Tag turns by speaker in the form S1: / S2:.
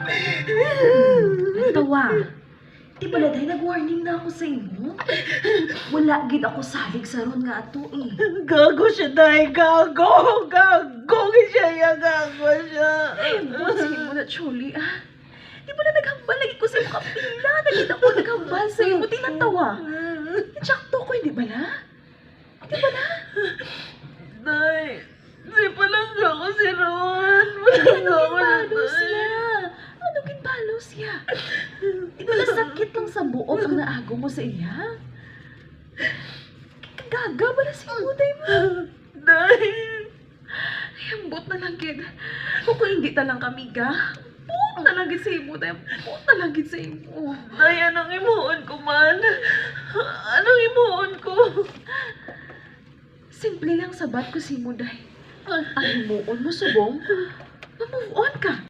S1: Ang tawa. Di pala dahil nag-warning na ako sa imo. Wala gid ako salig sa ron nga ato eh.
S2: Gago siya, day. Gago. Gago siya. Gago siya.
S1: Ay, sige mo na, Choli, ah. Di pala naghambal lagi ko sa imo kapila. Nakita ko naghambal sa imo. Tinatawa. Tsakto ko, hindi ba na? Di ba na?
S2: Day, di pa lang ako si Ron.
S1: Ano ginbalo siya? Ano ginbalo siya? Di ba nasakit lang sa buok ang naago mo sa iya? Kagaga ba na si Buday mo?
S2: Day.
S1: Ay, ambot na lang gid. Kung hindi talang kamiga, buot na lang gid sa imo, day. Buot na lang gid sa imo.
S2: Day, anong imuon ko man? Anong imuon ko?
S1: Simple lang sabat ko si mo, day. Ang himuon mo, subong, ma-move on ka.